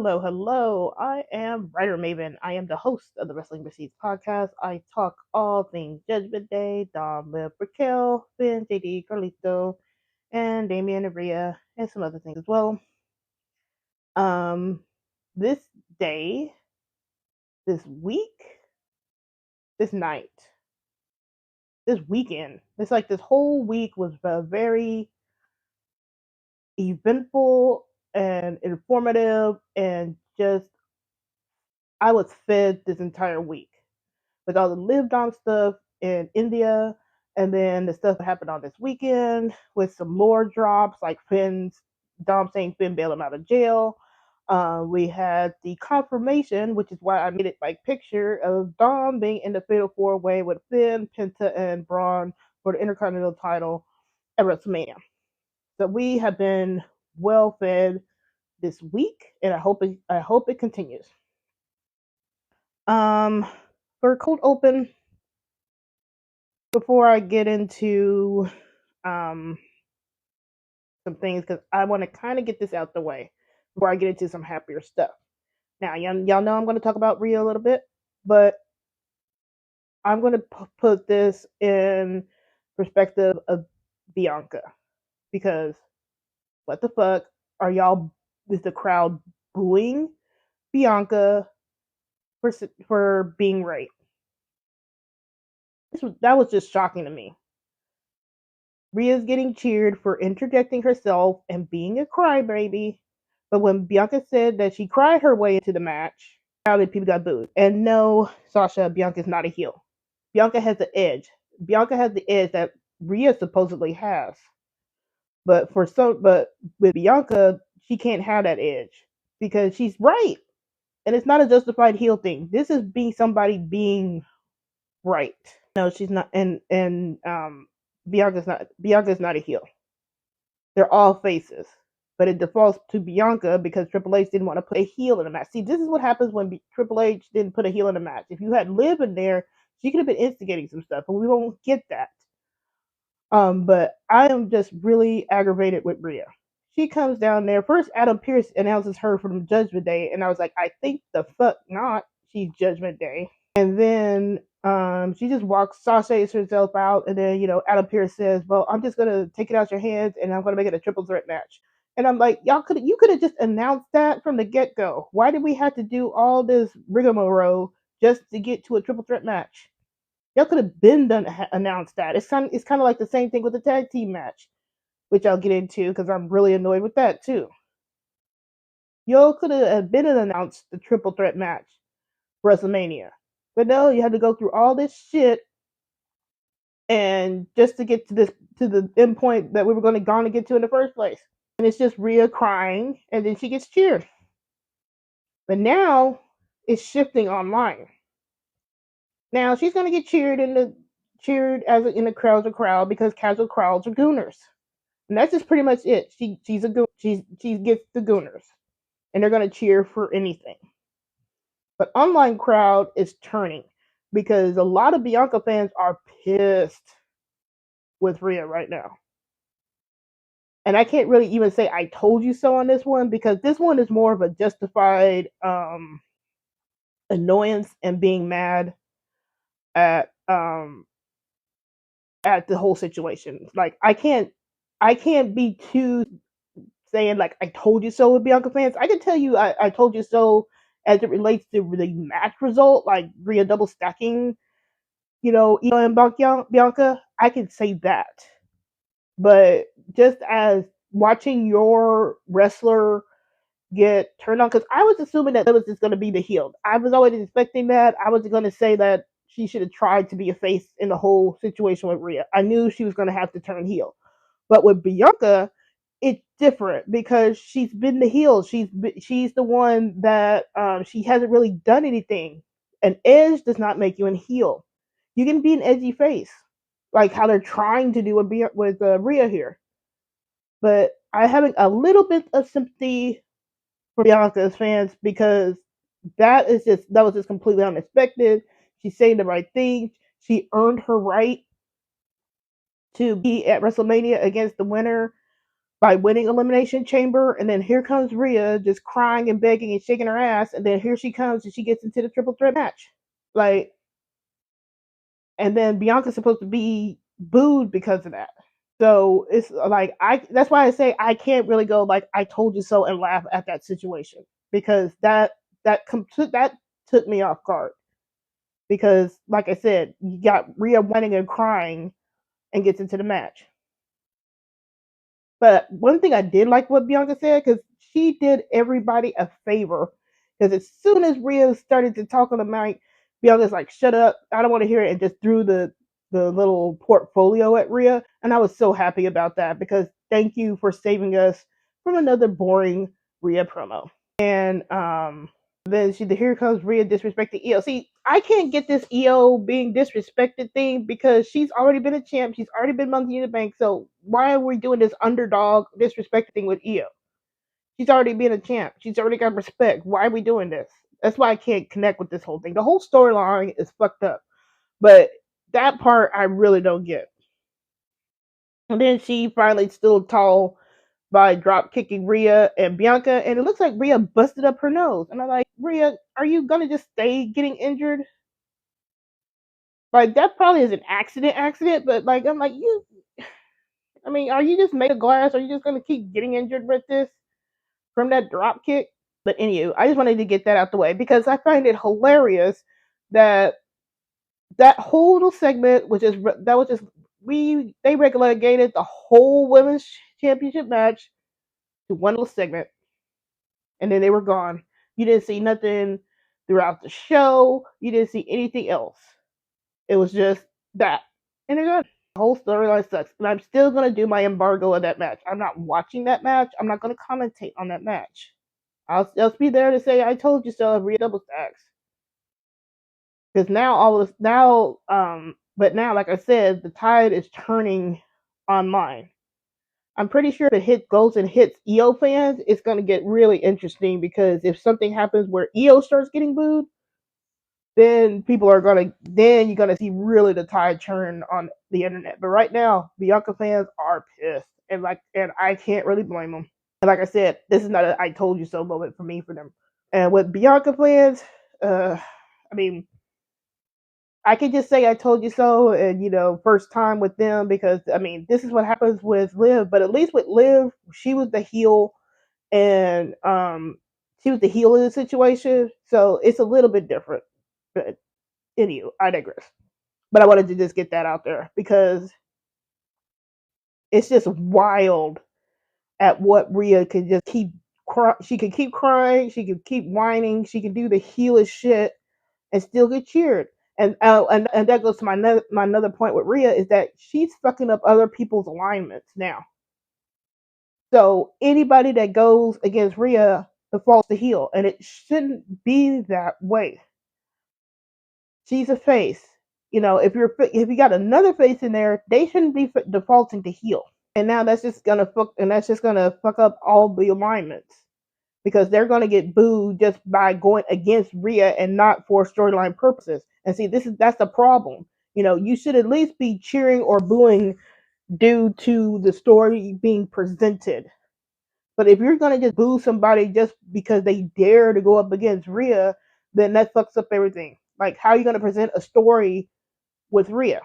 hello, hello. I am WriterMaven. I am the host of the Wrestling Receipts podcast. I talk all things Judgment Day, Dom, Liv, Raquel, Finn, JD, Carlito, and Damian and Rhea, and some other things as well. This day, this week, this night, this weekend, it's like this whole week was very eventful and informative, and just I was fed this entire week with all the Liv Dom stuff in India, and then the stuff that happened on this weekend with some more drops like Dom saying Finn bailed him out of jail. We had the confirmation, which is why I made it like picture of Dom being in the Fatal 4-Way with Finn, Penta, and Braun for the Intercontinental title at WrestleMania. So we have been well fed this week, and I hope it continues. For cold open, before I get into some things, because I want to kind of get this out the way before I get into some happier stuff. Now, y'all know I'm going to talk about Rhea a little bit, but I'm going to put this in perspective of Bianca, because what the fuck are y'all? Is the crowd booing Bianca for being right? That was just shocking to me. Rhea's getting cheered for interjecting herself and being a crybaby, but when Bianca said that she cried her way into the match, people got booed. And no, Sasha, Bianca's not a heel. Bianca has the edge. Bianca has the edge that Rhea supposedly has. But with Bianca, she can't have that edge because she's right. And it's not a justified heel thing. This is somebody being right. No, she's not, and Bianca's not a heel. They're all faces, but it defaults to Bianca because Triple H didn't want to put a heel in the match. See, this is what happens when Triple H didn't put a heel in the match. If you had Liv in there, she could have been instigating some stuff, but we won't get that. But I am just really aggravated with Rhea. She comes down there. First, Adam Pearce announces her from Judgment Day, and I was like, I think the fuck not. She's Judgment Day. And then she just walks, sashays herself out, and then, Adam Pearce says, well, I'm just going to take it out your hands, and I'm going to make it a triple threat match. And I'm like, you could have just announced that from the get-go. Why did we have to do all this rigmarole just to get to a triple threat match? Y'all could have announced that. It's kind of like the same thing with the tag team match, which I'll get into because I'm really annoyed with that too. Y'all could have announced the triple threat match for WrestleMania. But no, you had to go through all this shit, and just to get to the end point that we were going to get to in the first place. And it's just Rhea crying, and then she gets cheered. But now it's shifting online. Now she's going to get cheered in the casual crowd because casual crowds are gooners, and that's just pretty much it. She gets the gooners, and they're going to cheer for anything. But online crowd is turning because a lot of Bianca fans are pissed with Rhea right now. And I can't really even say I told you so on this one, because this one is more of a justified annoyance and being mad at the whole situation. Like I can't be too saying like I told you so with Bianca fans. I can tell you I told you so as it relates to the match result, like Rhea double stacking, and Bianca, I can say that. But just as watching your wrestler get turned on, because I was assuming that it was just going to be the heel. I was always expecting that. I was going to say that she should have tried to be a face in the whole situation with Rhea. I knew she was going to have to turn heel. But with Bianca, it's different because she's been the heel. She's the one that she hasn't really done anything. An edge does not make you a heel. You can be an edgy face, like how they're trying to do with Rhea here. But I have a little bit of sympathy for Bianca's fans because that was just completely unexpected. She's saying the right thing. She earned her right to be at WrestleMania against the winner by winning Elimination Chamber, and then here comes Rhea just crying and begging and shaking her ass, and then here she comes and she gets into the triple threat match. Like, and then Bianca's supposed to be booed because of that. So it's like that's why I say I can't really go like I told you so and laugh at that situation, because that took me off guard, because like I said, you got Rhea whining and crying and gets into the match. But one thing I did like what Bianca said, because she did everybody a favor. Because as soon as Rhea started to talk on the mic, Bianca's like, "Shut up! I don't want to hear it," and just threw the little portfolio at Rhea, and I was so happy about that, because thank you for saving us from another boring Rhea promo. And then here comes Rhea disrespecting Io. See, I can't get this Io being disrespected thing, because she's already been a champ. She's already been Monkey in the Bank. So why are we doing this underdog disrespect thing with Io? She's already been a champ. She's already got respect. Why are we doing this? That's why I can't connect with this whole thing. The whole storyline is fucked up. But that part I really don't get. And then she finally stood tall by drop kicking Rhea and Bianca, and it looks like Rhea busted up her nose. And I'm like, Rhea, are you gonna just stay getting injured? Like, that probably is an accident, but like I'm like, I mean, are you just made of glass? Are you just gonna keep getting injured with this from that drop kick? But anyway, I just wanted to get that out the way, because I find it hilarious that that whole little segment, which is that was just they relegated the whole women's championship match to one little segment, and then they were gone. You didn't see nothing throughout the show. You didn't see anything else. It was just that, and they're gone. The whole storyline sucks, and I'm still gonna do my embargo of that match. I'm not watching that match. I'm not gonna commentate on that match. I'll just be there to say I told you so. Read double stacks. Because now but now, like I said, the tide is turning on mine. I'm pretty sure if it goes and hits EO fans, it's going to get really interesting, because if something happens where EO starts getting booed, then you're going to see really the tide turn on the internet. But right now, Bianca fans are pissed, and I can't really blame them. And like I said, this is not a I told you so moment for them. And with Bianca fans, I mean, I could just say I told you so, and first time with them, because I mean this is what happens with Liv. But at least with Liv, she was the heel, and she was the heel in the situation, so it's a little bit different. But anyway, I digress. But I wanted to just get that out there, because it's just wild at what Rhea can just keep. She can keep crying, she can keep whining, she can do the heelish shit and still get cheered. And that goes to my another point with Rhea, is that she's fucking up other people's alignments now. So anybody that goes against Rhea defaults to heel, and it shouldn't be that way. She's a face. If you got another face in there, they shouldn't be defaulting to heel. And now that's just gonna fuck up all the alignments, because they're going to get booed just by going against Rhea and not for storyline purposes. And see, that's the problem. You should at least be cheering or booing due to the story being presented. But if you're going to just boo somebody just because they dare to go up against Rhea, then that fucks up everything. Like, how are you going to present a story with Rhea?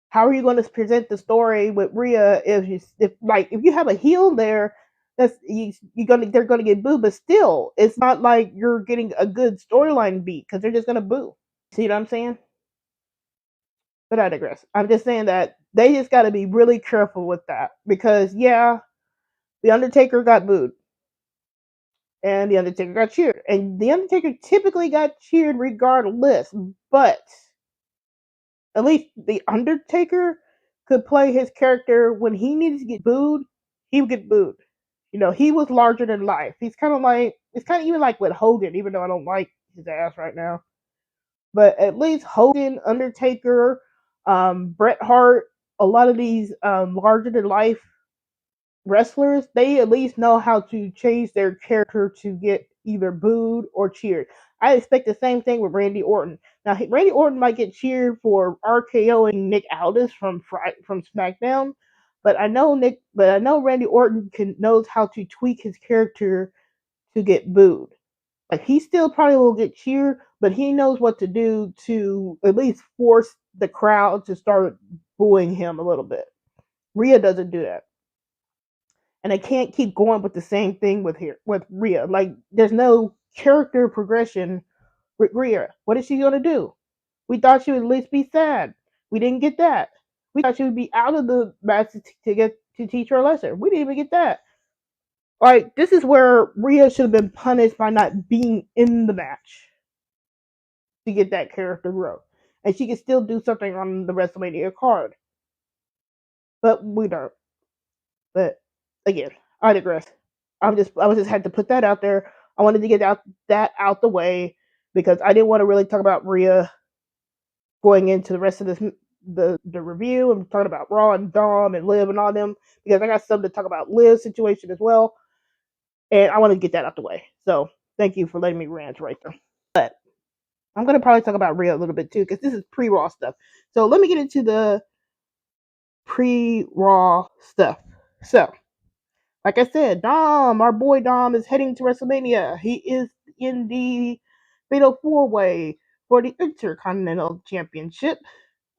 How are you going to present the story with Rhea if you have a heel there? They're gonna get booed, but still, it's not like you're getting a good storyline beat, because they're just gonna boo. See what I'm saying? But I digress. I'm just saying that they just got to be really careful with that, because the Undertaker got booed, and the Undertaker got cheered, and the Undertaker typically got cheered regardless. But at least the Undertaker could play his character. When he needed to get booed, he would get booed. He was larger than life. It's kind of even like with Hogan, even though I don't like his ass right now. But at least Hogan, Undertaker, Bret Hart, a lot of these larger than life wrestlers, they at least know how to change their character to get either booed or cheered. I expect the same thing with Randy Orton. Now, Randy Orton might get cheered for RKOing Nick Aldis from SmackDown, But I know Randy Orton knows how to tweak his character to get booed. Like he still probably will get cheered, but he knows what to do to at least force the crowd to start booing him a little bit. Rhea doesn't do that. And I can't keep going with the same thing with Rhea. Like there's no character progression with Rhea. What is she gonna do? We thought she would at least be sad. We didn't get that. We thought she would be out of the match to get to teach her a lesson. We didn't even get that. Like this is where Rhea should have been punished by not being in the match to get that character growth, and she could still do something on the WrestleMania card. But we don't. But again, I digress. I just had to put that out there. I wanted to get that out the way because I didn't want to really talk about Rhea going into the rest of the review. I'm talking about Raw and Dom and Liv and all them because I got something to talk about Liv's situation as well, and I want to get that out the way. So thank you for letting me rant right there. But I'm gonna probably talk about Rhea a little bit too because this is pre-Raw stuff. So let me get into the pre-Raw stuff. So, like I said, Dom, our boy Dom, is heading to WrestleMania. He is in the Fatal 4-Way for the Intercontinental Championship.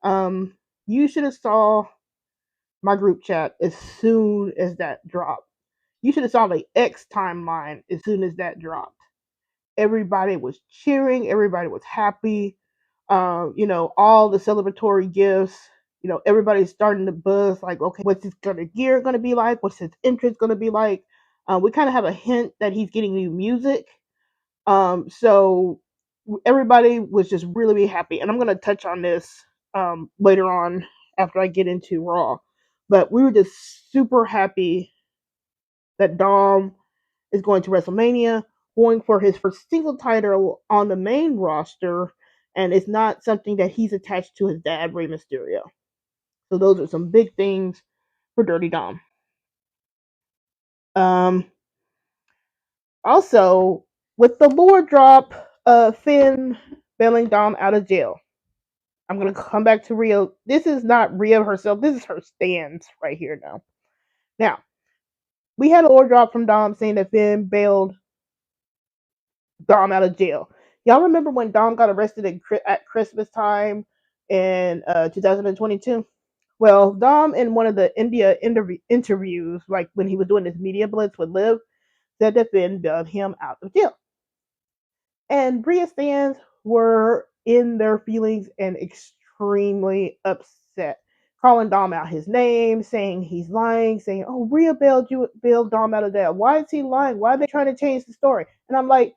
You should have saw my group chat as soon as that dropped. You should have saw the X timeline as soon as that dropped. Everybody was cheering. Everybody was happy. All the celebratory gifts. Everybody's starting to buzz like, okay, what's his gear going to be like? What's his entrance going to be like? We kind of have a hint that he's getting new music. So everybody was just really happy. And I'm going to touch on this later on after I get into Raw. But we were just super happy that Dom is going to WrestleMania, going for his first single title on the main roster, and it's not something that he's attached to his dad, Rey Mysterio. So those are some big things for Dirty Dom. Also, with the lore drop of Finn bailing Dom out of jail, I'm going to come back to Rhea. This is not Rhea herself. This is her stance right here now. Now, we had a lore drop from Dom saying that Finn bailed Dom out of jail. Y'all remember when Dom got arrested at Christmas time in 2022? Well, Dom in one of the India interviews, like when he was doing this media blitz with Liv, said that Finn bailed him out of jail. And Rhea fans were in their feelings and extremely upset, calling Dom out his name, saying he's lying, saying, "Oh, Rhea bailed Dom out of jail. Why is he lying? Why are they trying to change the story?" And I'm like,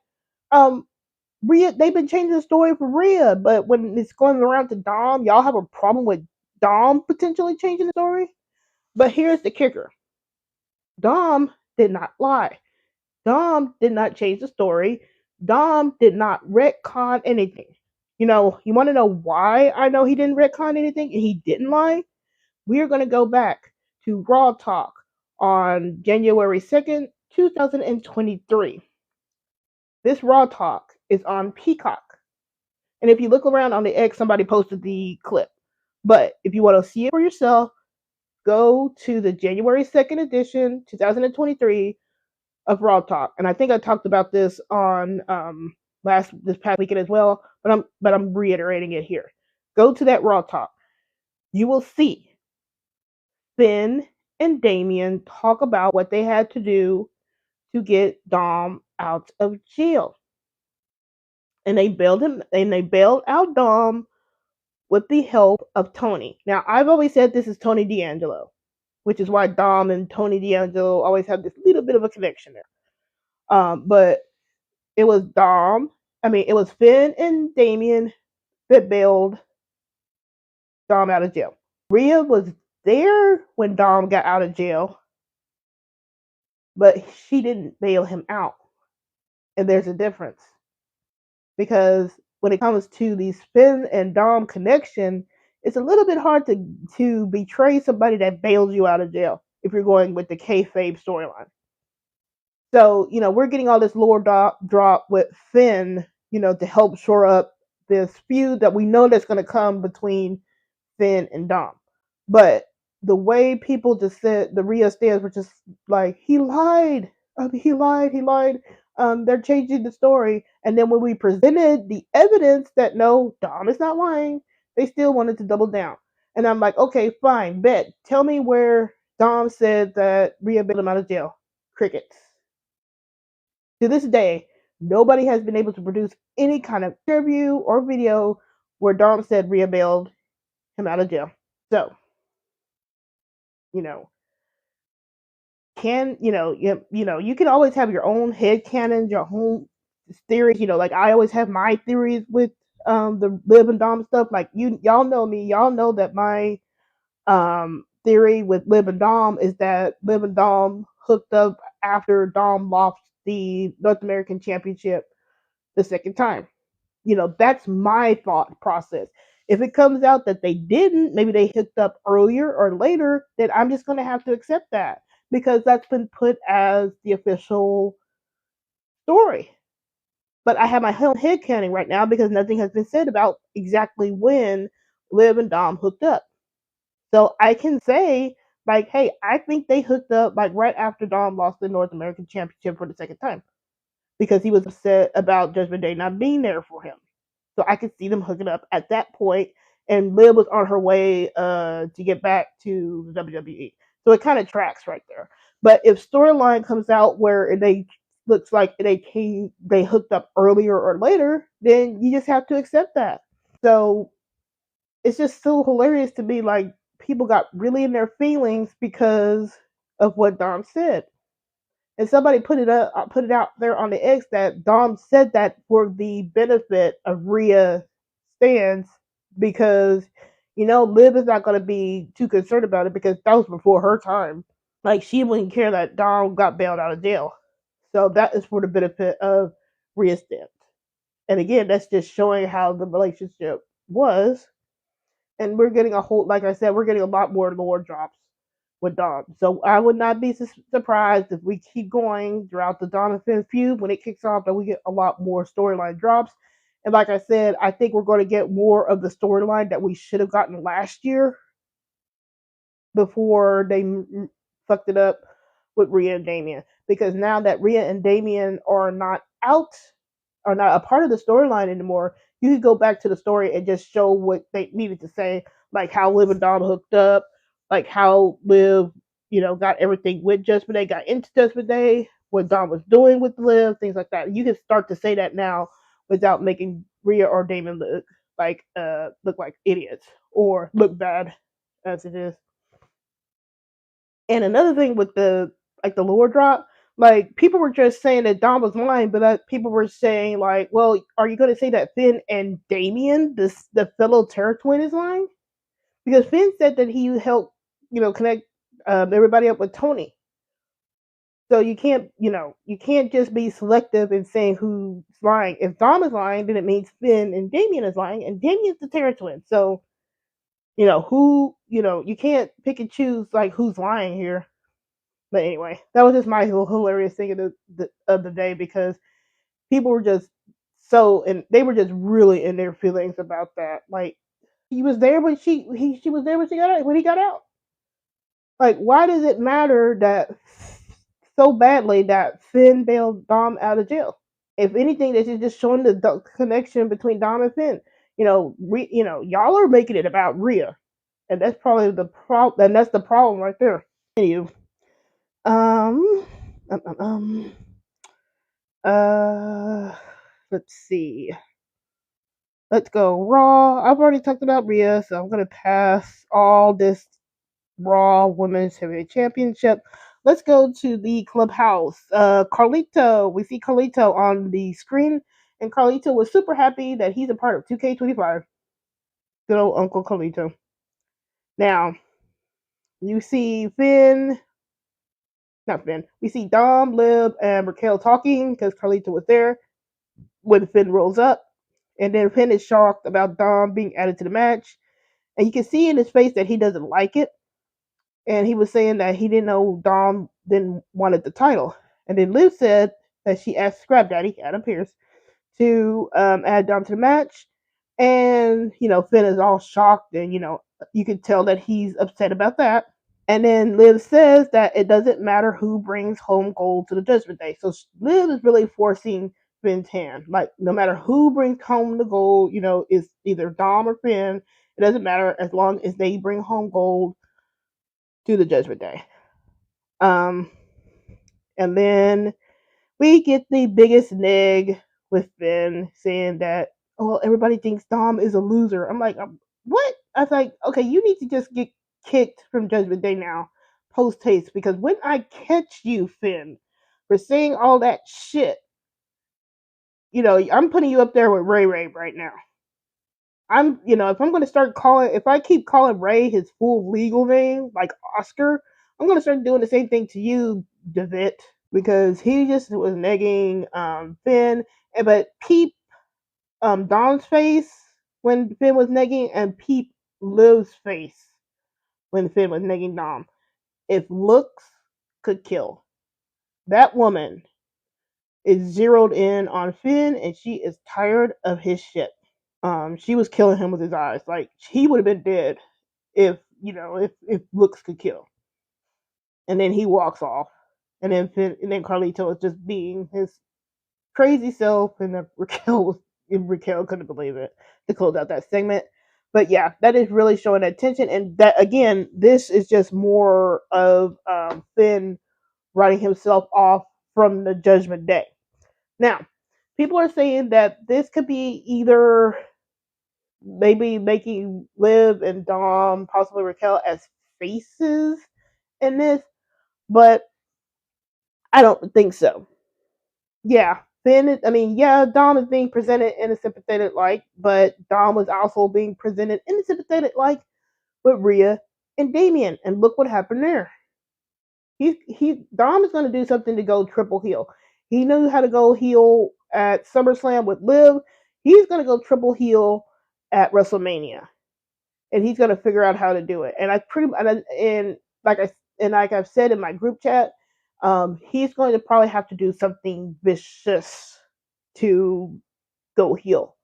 Rhea, they've been changing the story for Rhea, but when it's going around to Dom, y'all have a problem with Dom potentially changing the story? But here's the kicker. Dom did not lie. Dom did not change the story. Dom did not retcon anything. You want to know why I know he didn't retcon anything and he didn't lie? We are going to go back to Raw Talk on January 2nd, 2023. This Raw Talk is on Peacock. And if you look around on the X, somebody posted the clip. But if you want to see it for yourself, go to the January 2nd edition, 2023 of Raw Talk. And I think I talked about this on this past weekend as well, but I'm reiterating it here. Go to that Raw Talk. You will see Finn and Damian talk about what they had to do to get Dom out of jail. And they bailed out Dom with the help of Tony. Now, I've always said this is Tony D'Angelo, which is why Dom and Tony D'Angelo always have this little bit of a connection there. But it was Finn and Damian that bailed Dom out of jail. Rhea was there when Dom got out of jail, but she didn't bail him out. And there's a difference. Because when it comes to the Finn and Dom connection, it's a little bit hard to betray somebody that bails you out of jail if you're going with the kayfabe storyline. So, we're getting all this lore drop with Finn, to help shore up this feud that we know that's going to come between Finn and Dom. But the way people just said the Rhea stands were just like, he lied. He lied. He lied. They're changing the story. And then when we presented the evidence that no, Dom is not lying, they still wanted to double down. And I'm like, okay, fine, bet. Tell me where Dom said that Rhea bailed him out of jail. Crickets. To this day, nobody has been able to produce any kind of interview or video where Dom said Rhea bailed him out of jail. So, you know, you can always have your own head canons, your own theories. Like I always have my theories with the Liv and Dom stuff. Like y'all know me, y'all know that my theory with Liv and Dom is that Liv and Dom hooked up after Dom lost the North American Championship the second time. That's my thought process. If it comes out that they didn't, maybe they hooked up earlier or later, then I'm just going to have to accept that because that's been put as the official story. But I have my own head canning right now because nothing has been said about exactly when Liv and Dom hooked up. So I can say, like, hey, I think they hooked up like right after Dom lost the North American Championship for the second time because he was upset about Judgment Day not being there for him. So I could see them hooking up at that point, and Liv was on her way to get back to the WWE. So it kind of tracks right there. But if storyline comes out where they looks like they hooked up earlier or later, then you just have to accept that. So it's just so hilarious to me. Like people got really in their feelings because of what Dom said. And somebody put it out there on the X that Dom said that for the benefit of Rhea stands because Liv is not going to be too concerned about it because that was before her time. Like she wouldn't care that Dom got bailed out of jail. So that is for the benefit of Rhea stands. And again, that's just showing how the relationship was. And we're getting like I said, we're getting a lot more lore drops with Dom. So I would not be surprised if we keep going throughout the Dom and Finn feud. When it kicks off, that we get a lot more storyline drops. And like I said, I think we're going to get more of the storyline that we should have gotten last year before they fucked it up with Rhea and Damian. Because now that Rhea and Damian are not a part of the storyline anymore, you could go back to the story and just show what they needed to say, like how Liv and Dom hooked up, like how Liv, got everything with Judgment Day, got into Judgment Day, what Dom was doing with Liv, things like that. You can start to say that now without making Rhea or Damon look like idiots or look bad as it is. And another thing with the lore drop, like people were just saying that Dom was lying, but people were saying like, well, are you going to say that Finn and Damien, the fellow Terror Twin, is lying? Because Finn said that he helped, connect everybody up with Tony. So you can't just be selective in saying who's lying. If Dom is lying, then it means Finn and Damien is lying, and Damien's the Terror Twin. So you can't pick and choose like who's lying here. But anyway, that was just my hilarious thing of the day because people were just and they were just really in their feelings about that. Like he was there when she was there when he got out. Like why does it matter that so badly that Finn bailed Dom out of jail? If anything, this is just showing the connection between Dom and Finn. Y'all are making it about Rhea, and that's probably the problem. And that's the problem right there. Anyway, um, um, um, um, let's see. Let's go Raw. I've already talked about Rhea, so I'm gonna pass all this Raw Women's Heavyweight Championship. Let's go to the clubhouse. Carlito. We see Carlito on the screen, and Carlito was super happy that he's a part of 2K25. Good old Uncle Carlito. Now, you see we see Dom, Liv, and Raquel talking because Carlito was there when Finn rolls up. And then Finn is shocked about Dom being added to the match. And you can see in his face that he doesn't like it. And he was saying that he didn't know Dom didn't wanted the title. And then Liv said that she asked Scrap Daddy, Adam Pearce, to add Dom to the match. And, Finn is all shocked and, you could tell that he's upset about that. And then Liv says that it doesn't matter who brings home gold to the Judgment Day. So Liv is really forcing Finn's hand. Like, no matter who brings home the gold, it's either Dom or Finn. It doesn't matter as long as they bring home gold to the Judgment Day. And then we get the biggest neg with Finn saying that, oh, everybody thinks Dom is a loser. I'm like, what? I was like, okay, you need to just get kicked from Judgment Day now, post haste, because when I catch you, Finn, for saying all that shit, I'm putting you up there with Ray right now. If I'm going to start if I keep calling Ray his full legal name, like Oscar, I'm going to start doing the same thing to you, Devitt, because he just was negging Finn, but peep Dom's face when Finn was negging, and peep Liv's face when Finn was negging Dom. If looks could kill, that woman is zeroed in on Finn, and she is tired of his shit. She was killing him with his eyes. Like, he would have been dead if if looks could kill. And then he walks off, and then Carlito is just being his crazy self, and then Raquel couldn't believe it to close out that segment. But yeah, that is really showing that tension, and that again, this is just more of Finn writing himself off from the Judgment Day. Now, people are saying that this could be either maybe making Liv and Dom, possibly Raquel, as faces in this, but I don't think so. Yeah, Dom is being presented in a sympathetic light, but Dom was also being presented in a sympathetic light with Rhea and Damien, and look what happened there. Dom is going to do something to go triple heel. He knew how to go heel at SummerSlam with Liv. He's going to go triple heel at WrestleMania, and he's going to figure out how to do it. And like I've said in my group chat, he's going to probably have to do something vicious to go heel,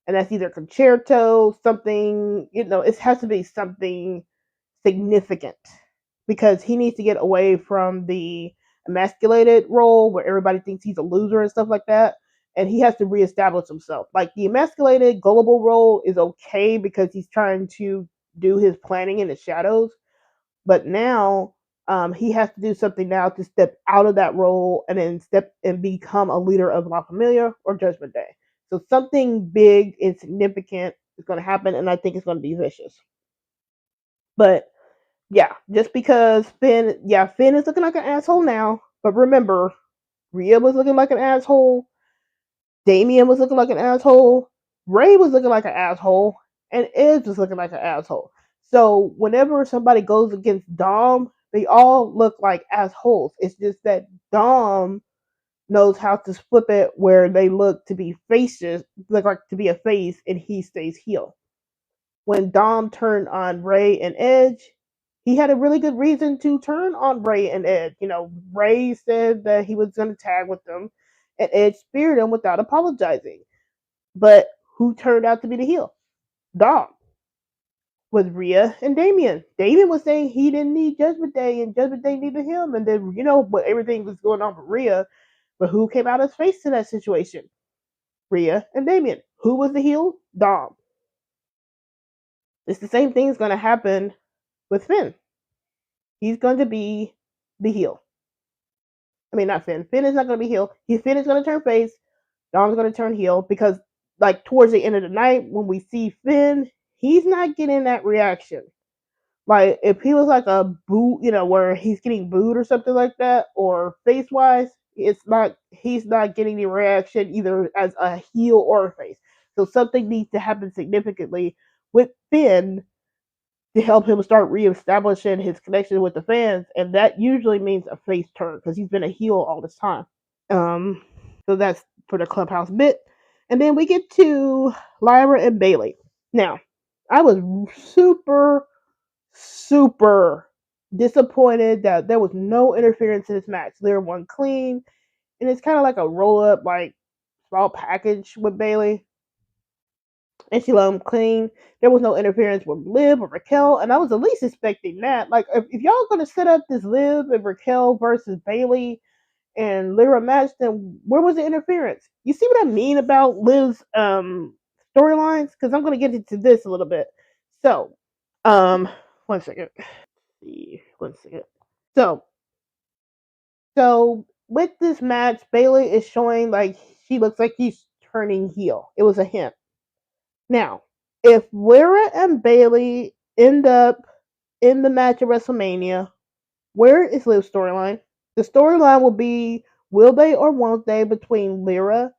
and that's either concerto, something. It has to be something significant, because he needs to get away from the emasculated role where everybody thinks he's a loser and stuff like that, and he has to reestablish himself. Like, the emasculated gullible role is okay because he's trying to do his planning in the shadows, but now he has to do something now to step out of that role and then step and become a leader of La Familia or Judgment Day. So something big and significant is going to happen, and I think it's going to be vicious. But yeah, just because Finn is looking like an asshole now, but remember, Rhea was looking like an asshole, Damien was looking like an asshole, Ray was looking like an asshole, and Edge was looking like an asshole. So whenever somebody goes against Dom, they all look like assholes. It's just that Dom knows how to flip it where they look like to be a face, and he stays heel. When Dom turned on Ray and Edge, he had a really good reason to turn on Ray and Edge. Ray said that he was going to tag with them, and Edge speared him without apologizing. But who turned out to be the heel? Dom. With Rhea and Damien. Damien was saying he didn't need Judgment Day, and Judgment Day needed him. And then, but everything was going on with Rhea. But who came out as face in that situation? Rhea and Damien. Who was the heel? Dom. It's the same thing is going to happen with Finn. He's going to be the heel. I mean, not Finn. Finn is not going to be heel. Finn is going to turn face. Dom's going to turn heel, because, like, towards the end of the night, when we see Finn, he's not getting that reaction. Like, if he was like a boo, where he's getting booed or something like that, or face-wise, he's not getting the reaction either as a heel or a face. So something needs to happen significantly with Finn to help him start reestablishing his connection with the fans, and that usually means a face turn, because he's been a heel all this time. So that's for the clubhouse bit, and then we get to Lyra and Bayley. Now, I was super disappointed that there was no interference in this match. Lyra won clean, and it's kind of like a roll up, like, small package with Bayley. and she let him clean. There was no interference with Liv or Raquel, and I was at least expecting that. Like, if y'all gonna set up this Liv and Raquel versus Bayley and Lyra match, then where was the interference? You see what I mean about Liv's storylines? Because I'm gonna get into this a little bit. So, um, one second. See, one second. So, with this match, Bayley is showing like she looks like she's turning heel. It was a hint. Now, if Lyra and Bayley end up in the match at WrestleMania, where is Liv's storyline? The storyline will be will they or won't they between Lyra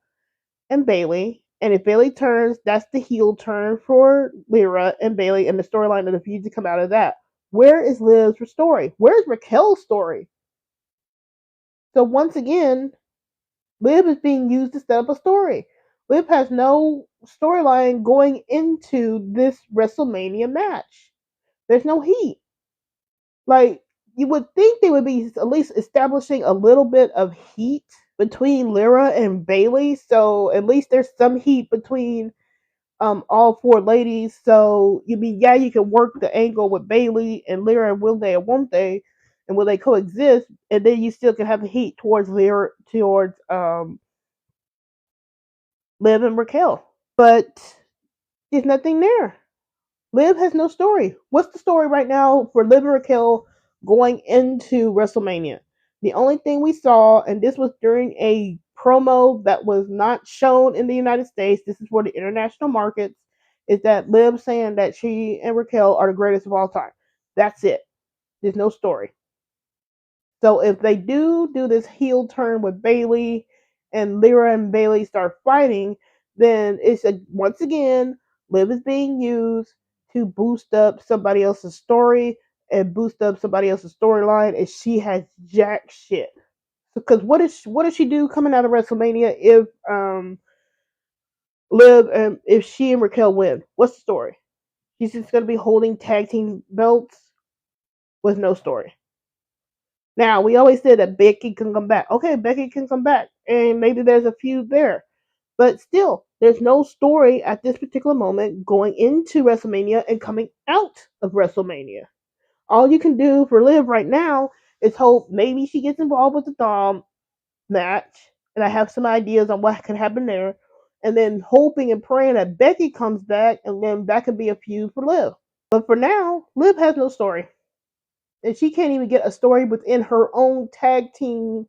and Bayley. And if Bayley turns, that's the heel turn for Lyra and Bayley, and the storyline of the feud to come out of that. Where is Liv's story? Where's Raquel's story? So once again, Liv is being used to set up a story. Liv has no storyline going into this WrestleMania match. There's no heat. Like, you would think they would be at least establishing a little bit of heat between Lyra and Bayley, so at least there's some heat between all four ladies. So you mean, yeah, you can work the angle with Bayley and Lyra, and will they or won't they, and will they coexist? And then you still can have the heat towards Lyra, towards Liv and Raquel. But there's nothing there. Liv has no story. What's the story right now for Liv and Raquel going into WrestleMania? The only thing we saw, and this was during a promo that was not shown in the United States, this is for the international markets, is that Liv saying that she and Raquel are the greatest of all time. That's it. There's no story. So if they do this heel turn with Bayley and Lyra and Bayley start fighting, then it's once again Liv is being used to boost up somebody else's story and boost up somebody else's storyline, and she has jack shit. Because what does she do coming out of WrestleMania if Liv and if she and Raquel win? What's the story? She's just gonna be holding tag team belts with no story. Now, we always said that Becky can come back. Okay, Becky can come back, and maybe there's a feud there. But still, there's no story at this particular moment going into WrestleMania and coming out of WrestleMania. All you can do for Liv right now is hope maybe she gets involved with the Dom match, and I have some ideas on what could happen there, and then hoping and praying that Becky comes back, and then that could be a feud for Liv. But for now, Liv has no story. And she can't even get a story within her own tag team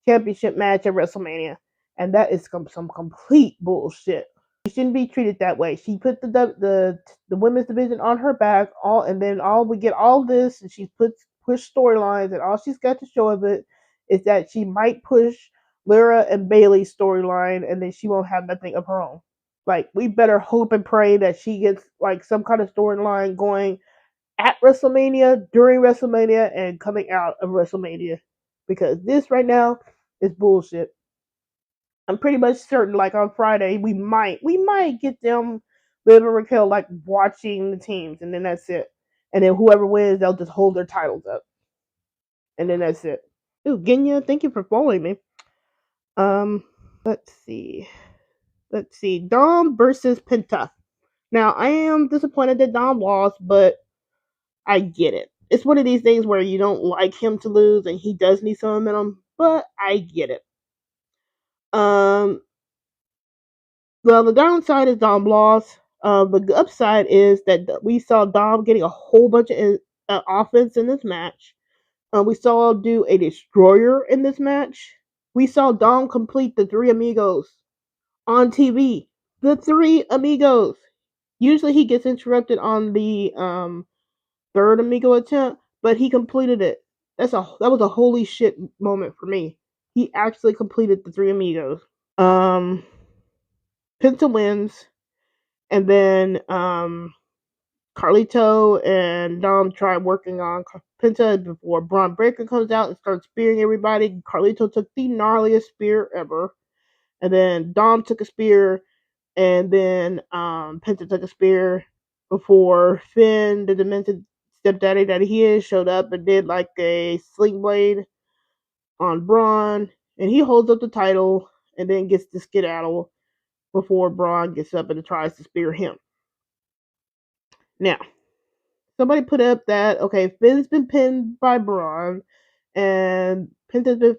championship match at WrestleMania. And that is some complete bullshit. She shouldn't be treated that way. She put the women's division on her back, and then we get all this, and she's pushed storylines, and all she's got to show of it is that she might push Lyra and Bayley's storyline, and then she won't have nothing of her own. Like, we better hope and pray that she gets like some kind of storyline going at WrestleMania, during WrestleMania, and coming out of WrestleMania. Because this right now is bullshit. I'm pretty much certain, like on Friday, we might get them, Liv and Raquel, like watching the teams, and then that's it. And then whoever wins, they'll just hold their titles up. And then that's it. Ooh, Genya, thank you for following me. Let's see. Dom versus Penta. Now, I am disappointed that Dom lost, but I get it. It's one of these things where you don't like him to lose, and he does need some momentum, but I get it. Well, the downside is Dom lost. The upside is that we saw Dom getting a whole bunch of offense in this match. We saw him do a destroyer in this match. We saw Dom complete the Three Amigos on TV. The Three Amigos. Usually he gets interrupted on the third Amigo attempt, but he completed it. That was a holy shit moment for me. He actually completed the Three Amigos. Penta wins, and then Carlito and Dom try working on Penta before Braun Breaker comes out and starts spearing everybody. Carlito took the gnarliest spear ever, and then Dom took a spear, and then Penta took a spear before Finn, the demented stepdaddy that he is, showed up and did like a sling blade on Braun, and he holds up the title and then gets to skedaddle. before Braun gets up and tries to spear him. Now, somebody put up that, okay, Finn's been pinned by Braun, and Penta's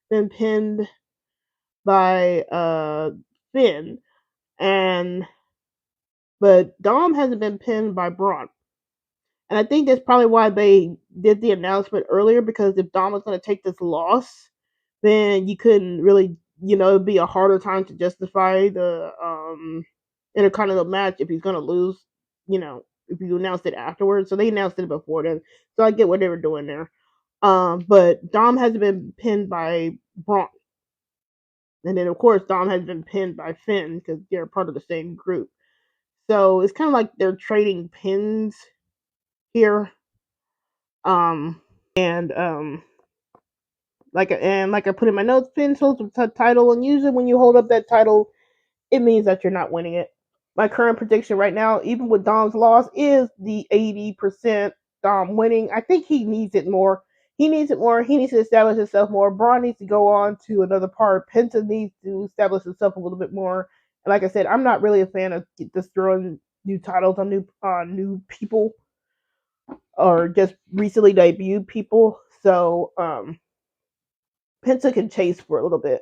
been pinned by Finn, but Dom hasn't been pinned by Braun. And I think that's probably why they did the announcement earlier, because if Dom was going to take this loss, then you couldn't really, it'd be a harder time to justify the Intercontinental match if he's going to lose, if you announced it afterwards. So they announced it before then. So I get what they were doing there. But Dom hasn't been pinned by Braun. And then, of course, Dom has been pinned by Finn because they're part of the same group. So it's kind of like they're trading pins here. And like I put in my notes, Finn holds the title, and usually when you hold up that title, it means that you're not winning it. My current prediction right now, even with Dom's loss, is the 80% Dom winning. I think he needs it more. He needs it more. He needs to establish himself more. Braun needs to go on to another part. Penta needs to establish himself a little bit more. And like I said, I'm not really a fan of just throwing new titles on new people or just recently debuted people. So Penta can chase for a little bit.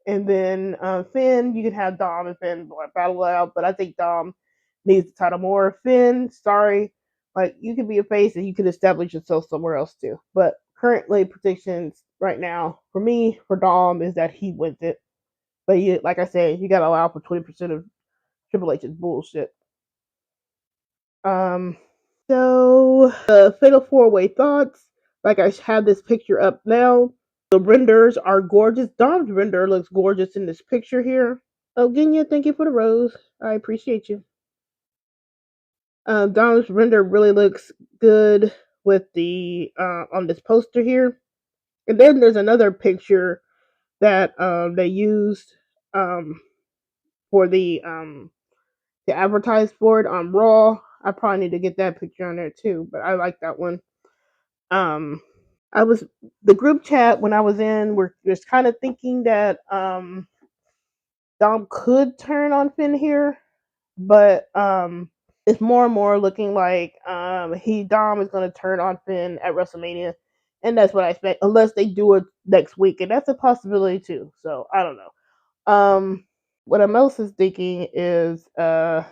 And then Finn, you can have Dom and Finn battle out, but I think Dom needs the title more. Finn, sorry, like you can be a face and you can establish yourself somewhere else too. But currently, predictions right now for me for Dom is that he wins it. But like I said, you gotta allow for 20% of Triple H's bullshit. So the Fatal 4-Way thoughts. Like I have this picture up now. The renders are gorgeous. Dom's render looks gorgeous in this picture here. Oh, Genya, thank you for the rose. I appreciate you. Dom's render really looks good with the on this poster here. And then there's another picture that they used for the to advertise for it on Raw. I probably need to get that picture on there too, but I like that one. I was the group chat when I was in. We're just kind of thinking that Dom could turn on Finn here, but it's more and more looking like Dom is going to turn on Finn at WrestleMania, and that's what I expect, unless they do it next week, and that's a possibility too. So I don't know. What I'm else is thinking is oh,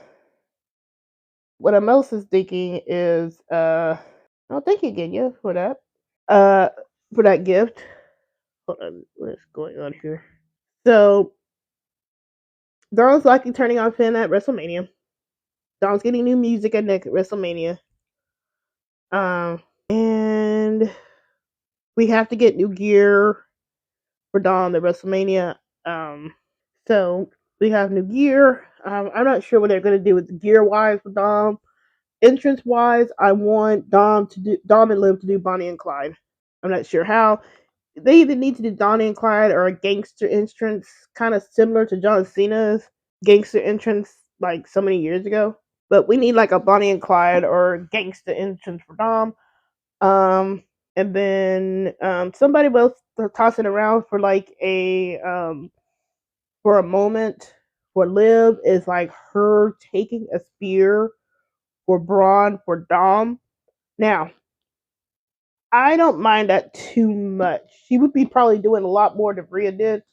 thank you again, yeah, for that gift. Hold on, what is going on here? So Dom's likely turning on Finn at WrestleMania. Dom's getting new music at next WrestleMania. And we have to get new gear for Dom at WrestleMania. So we have new gear. I'm not sure what they're gonna do with the gear wise for Dom. Entrance wise, I want Dom and Liv to do Bonnie and Clyde. I'm not sure how. They either need to do Bonnie and Clyde or a gangster entrance, kind of similar to John Cena's gangster entrance like so many years ago. But we need like a Bonnie and Clyde or gangster entrance for Dom. And then somebody else tossing around for like for a moment for Liv is like her taking a spear for Braun for Dom. Now, I don't mind that too much. She would be probably doing a lot more than Rhea did.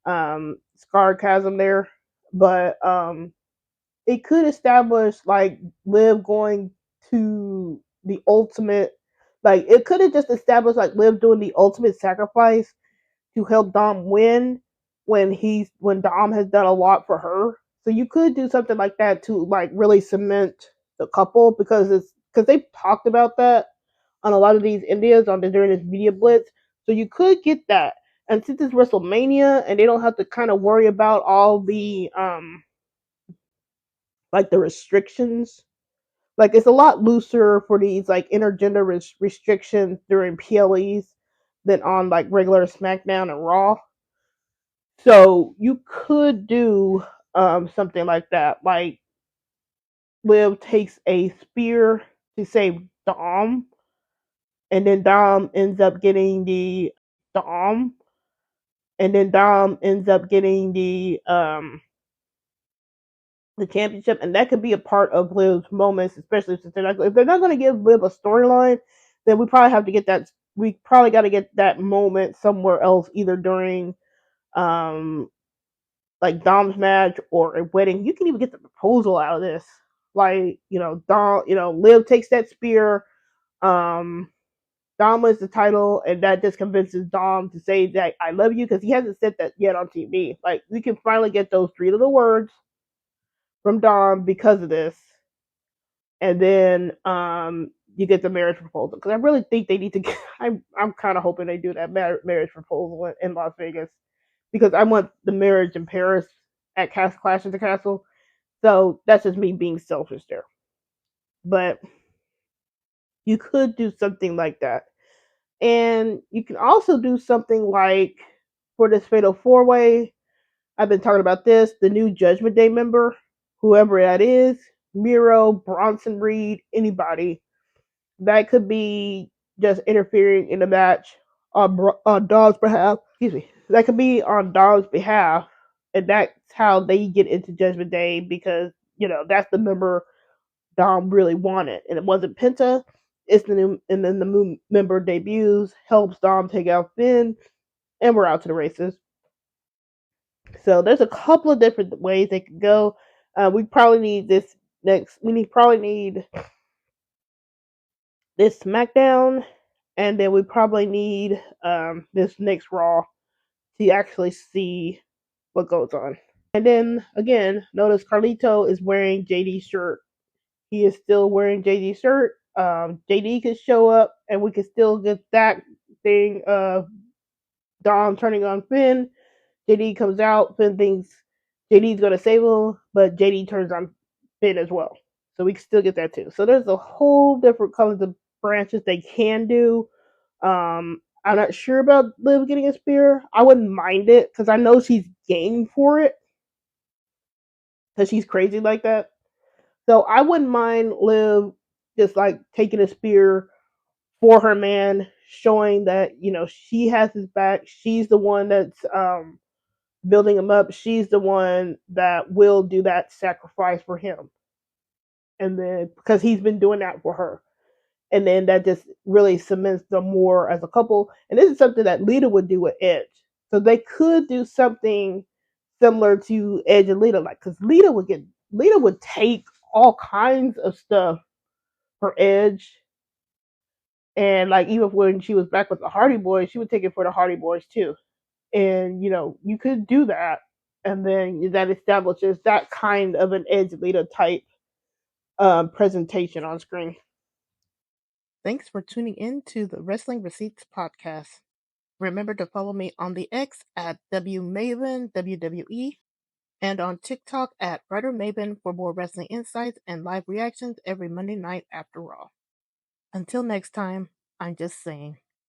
Sarcasm there, but it could establish like Liv going to the ultimate. Like it could have just established like Liv doing the ultimate sacrifice to help Dom win when Dom has done a lot for her. So you could do something like that to like really cement the couple because they've talked about that on a lot of these Indias during this media blitz. So you could get that. And since it's WrestleMania and they don't have to kind of worry about all the like the restrictions, like it's a lot looser for these like intergender restrictions during PLEs than on like regular SmackDown and Raw. So you could do something like that, like Liv takes a spear to save Dom, and then Dom ends up getting Dom, and then Dom ends up getting the championship, and that could be a part of Liv's moments, especially since if they're not going to give Liv a storyline, then we probably have to get that. We probably got to get that moment somewhere else, either during um like Dom's match or a wedding. You can even get the proposal out of this. Like, Dom, Liv takes that spear, um, Dom wins the title, and that just convinces Dom to say that I love you, because he hasn't said that yet on TV. Like, we can finally get those 3 little words from Dom because of this. And then you get the marriage proposal, because I really think they need to get, I'm kind of hoping they do that marriage proposal in Las Vegas, because I want the marriage in Paris at Clash of the Castle. So that's just me being selfish there. But you could do something like that. And you can also do something like, for this Fatal 4-Way, I've been talking about this, the new Judgment Day member, whoever that is, Miro, Bronson Reed, anybody, that could be just interfering in the match on Dom's behalf. Excuse me. That could be on Dom's behalf, and that's how they get into Judgment Day, because that's the member Dom really wanted, and it wasn't Penta. It's the new, and then the new member debuts, helps Dom take out Finn, and we're out to the races. So there's a couple of different ways they could go. We probably need this next. Probably need this SmackDown, and then we probably need this next Raw to actually see what goes on. And then again, notice Carlito is wearing JD's shirt. He is still wearing JD's shirt. JD could show up, and we could still get that thing of Dom turning on Finn. JD comes out. Finn thinks JD's going to save him, but JD turns on Finn as well. So we can still get that too. So there's a whole different kinds of branches they can do. I'm not sure about Liv getting a spear. I wouldn't mind it, because I know she's game for it, because she's crazy like that. So I wouldn't mind Liv just like taking a spear for her man, showing that she has his back. She's the one that's building him up. She's the one that will do that sacrifice for him, and then because he's been doing that for her, and then that just really cements them more as a couple. And this is something that Lita would do with Edge, so they could do something similar to Edge and Lita, like, because Lita would take all kinds of stuff for Edge. And like, even when she was back with the Hardy Boys, she would take it for the Hardy Boys too. And you could do that, and then that establishes that kind of an Edge Lita type presentation on screen. Thanks for tuning in to the Wrestling Receipts podcast. Remember to follow me on the X at WMaven WWE, and on TikTok at WriterMaven for more wrestling insights and live reactions every Monday night after Raw. Until next time, I'm just saying.